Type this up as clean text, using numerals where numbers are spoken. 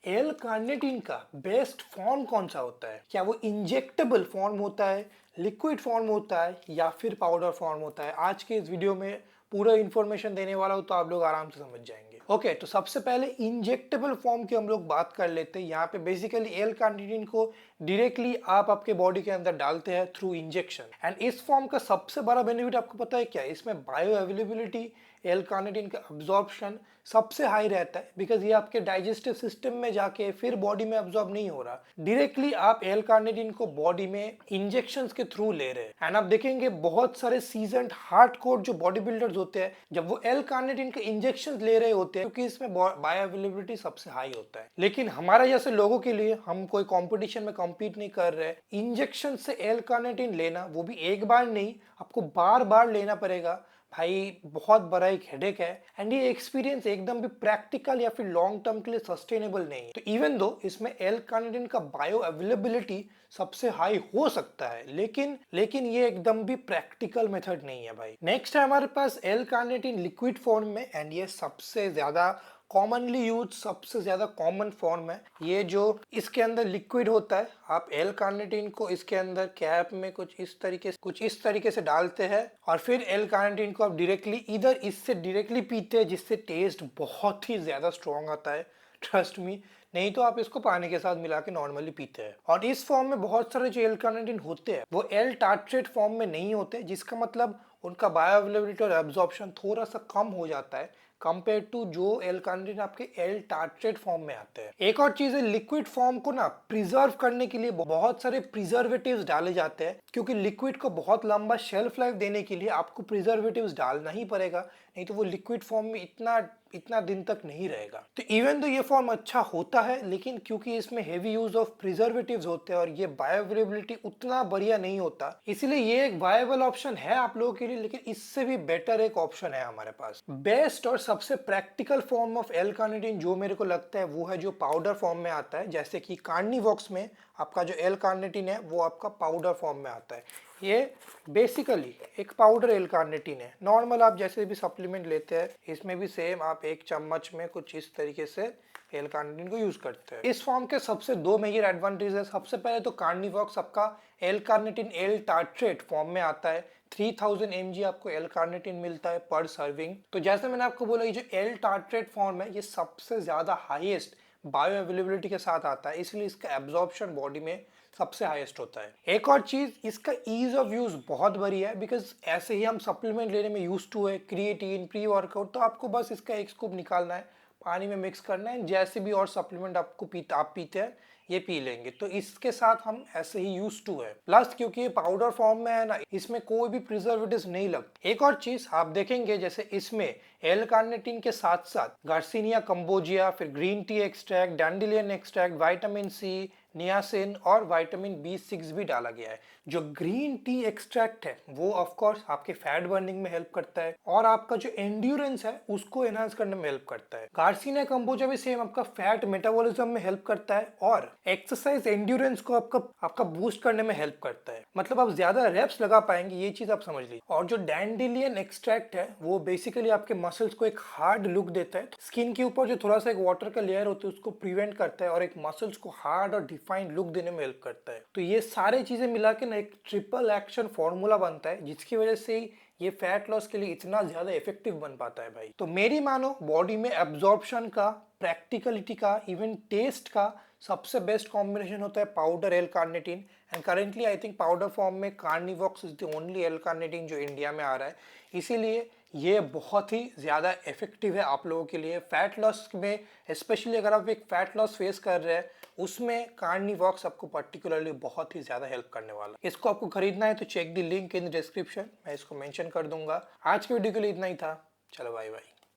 L carnitine का best form कौन सा होता है? क्या वो इंजेक्टेबल फॉर्म होता है, लिक्विड फॉर्म होता है या फिर पाउडर फॉर्म होता है? आज के इस वीडियो में पूरा इंफॉर्मेशन देने वाला हूं, तो आप लोग आराम से समझ जाएंगे। ओके, तो सबसे पहले इंजेक्टेबल फॉर्म की हम लोग बात कर लेते हैं। यहाँ पे बेसिकली एल कार्निटिन को डायरेक्टली आप आपके बॉडी के अंदर डालते हैं थ्रू इंजेक्शन। एंड इस फॉर्म का सबसे बड़ा बेनिफिट आपको पता है क्या है? इसमें बायो अवेलेबिलिटी, एल कार्निटिन का अब्जॉर्प्शन सबसे हाई रहता है, बिकॉज ये आपके डाइजेस्टिव सिस्टम में जाके फिर बॉडी में अब्जॉर्ब नहीं हो रहा, डायरेक्टली आप एल कार्निटिन को बॉडी में इंजेक्शंस के थ्रू ले रहे हैं। एंड आप देखेंगे बहुत सारे सीजन्ड हार्डकोर जो बॉडी बिल्डर्स होते हैं, जब वो एल कार्निटिन के इंजेक्शन ले रहे होते हैं, क्योंकि इसमें बायो अवेलेबिलिटी सबसे हाई होता है। लेकिन हमारे जैसे लोगों के लिए, हम कोई कॉम्पिटिशन में कॉम्पीट नहीं कर रहे, इंजेक्शन से एल कार्निटिन लेना, वो भी एक बार नहीं, आपको बार बार लेना पड़ेगा भाई, बहुत बड़ा एक हेडेक है। एंड ये एक्सपीरियंस एकदम भी प्रैक्टिकल या फिर लॉन्ग टर्म के लिए सस्टेनेबल नहीं है। तो इवन दो इसमें एल कार्निटिन का बायो अवेलेबिलिटी सबसे हाई हो सकता है, लेकिन ये एकदम भी प्रैक्टिकल मेथड नहीं है भाई। नेक्स्ट है हमारे पास एल कार्निटिन लिक्विड फॉर्म में, एंड ये सबसे ज्यादा कॉमनली यूज, सबसे ज्यादा कॉमन फॉर्म है। ये जो इसके अंदर लिक्विड होता है, आप एल कार्निटिन को इसके अंदर कैप में कुछ इस तरीके से डालते हैं, और फिर एल कार्निटिन को आप डायरेक्टली इधर इससे डायरेक्टली पीते हैं, जिससे टेस्ट बहुत ही ज्यादा स्ट्रॉन्ग आता है, ट्रस्ट मी। नहीं तो आप इसको पानी के साथ मिला के नॉर्मली पीते हैं। और इस फॉर्म में बहुत सारे जो एल कार्निटिन होते हैं वो एल टार्ट्रेट फॉर्म में नहीं होते, जिसका मतलब उनका बायो अवेलेबिलिटी और एब्जॉर्प्शन थोड़ा सा कम हो जाता है कंपेयर टू जो एल कार्निटिन आपके एल टार्ट्रेट फॉर्म में आते हैं। एक और चीज है, लिक्विड फॉर्म को ना प्रिजर्व करने के लिए बहुत सारे प्रिजर्वेटिव्स डाले जाते हैं, क्योंकि लिक्विड को बहुत लंबा शेल्फ लाइफ देने के लिए आपको प्रिजर्वेटिव्स डालना ही पड़ेगा, नहीं तो वो लिक्विड फॉर्म में इतना दिन तक नहीं रहेगा। तो इवन तो ये फॉर्म अच्छा होता है, लेकिन क्योंकि इसमें हेवी यूज ऑफ प्रिजर्वेटिव्स होते हैं और ये बायोअवेलेबिलिटी उतना बढ़िया नहीं होता, इसलिए ये एक वायबल ऑप्शन है आप लोगों के लिए, लेकिन इससे भी बेटर एक ऑप्शन है हमारे पास। बेस्ट और सबसे practical form of L carnitine जो मेरे को लगता है वो है जो पाउडर फॉर्म में आता है, जैसे कि कार्निवॉक्स में आपका जो एल कार्निटिन है वो आपका पाउडर फॉर्म में आता है। ये बेसिकली एक पाउडर एल कार्निटिन है। नॉर्मल आप जैसे भी सप्लीमेंट लेते हैं, इसमें भी सेम आप एक चम्मच में कुछ इस तरीके से एल कार्निटिन को यूज करते हैं। इस फॉर्म के सबसे दो मेजर एडवांटेज है। सबसे पहले तो कार्निवॉक्स आपका L carnitine L tartrate form में आता है, 3000 mg आपको एल कार्निटिन मिलता है पर सर्विंग। तो जैसे मैंने आपको बोला, ये जो एल टार्ट्रेट फॉर्म है ये सबसे ज्यादा हाईएस्ट बायो अवेलेबिलिटी के साथ आता है, इसलिए इसका एब्जॉर्प्शन बॉडी में सबसे हाईएस्ट होता है। एक और चीज, इसका ईज ऑफ यूज बहुत बढ़िया है, बिकॉज ऐसे ही हम सप्लीमेंट लेने में यूज टू है, क्रिएटिन, प्री वर्कआउट, तो आपको बस इसका एक स्कूप निकालना है, पानी में मिक्स करना है, जैसे भी और सप्लीमेंट आप पीते हैं ये पी लेंगे। तो इसके साथ हम ऐसे ही यूज टू है। प्लस क्योंकि ये पाउडर फॉर्म में है ना, इसमें कोई भी प्रिजर्वेटिव नहीं लगता। एक और चीज आप देखेंगे, जैसे इसमें एल कार्निटिन के साथ साथ गार्सिनिया कंबोजिया, फिर green tea extract, dandelion extract, vitamin C, niacin और विटामिन B6 भी डाला गया है। जो ग्रीन टी एक्सट्रैक्ट है वो ऑफ कोर्स आपके फैट बर्निंग में हेल्प करता है और आपका जो एंड्योरेंस है उसको एनहांस करने में हेल्प करता है। गार्सिनिया कंबोजा भी सेम आपका फैट मेटाबॉलिज्म में हेल्प करता है और एक्सरसाइज एंड्योरेंस को आपका बूस्ट करने में हेल्प करता है। मतलब आप ज्यादा रेप्स लगा पाएंगे, ये चीज आप समझ लीजिए। और जो डैंडिलियन एक्सट्रैक्ट है वो बेसिकली आपके मसल्स को एक हार्ड लुक देता है। स्किन के ऊपर जो थोड़ा सा एक वाटर का लेयर होता है उसको प्रिवेंट करता है और एक मसल्स को हार्ड और डिफाइंड लुक देने में हेल्प करता है। तो ये सारे चीजें मिला के ना एक ट्रिपल एक्शन फॉर्मूला बनता है, जिसकी वजह से ये फैट लॉस के लिए इतना ज्यादा इफेक्टिव बन पाता है भाई। तो मेरी मानो बॉडी में एब्जॉर्प्शन का, प्रैक्टिकलिटी का, इवन टेस्ट का सबसे बेस्ट कॉम्बिनेशन होता है powder L carnitine. And currently I think powder form में Carnivox is the only L carnitine जो इंडिया में आ रहा है, इसीलिए ये बहुत ही ज़्यादा इफेक्टिव है आप लोगों के लिए फैट लॉस में। स्पेशली अगर आप एक फैट लॉस फेस कर रहे हैं, उसमें कार्निवॉक्स आपको पर्टिकुलरली बहुत ही ज़्यादा हेल्प करने वाला है। इसको आपको खरीदना है तो check the link in the description, मैं इसको मेंशन कर दूंगा। आज के वीडियो के लिए इतना ही था, चलो बाय बाय।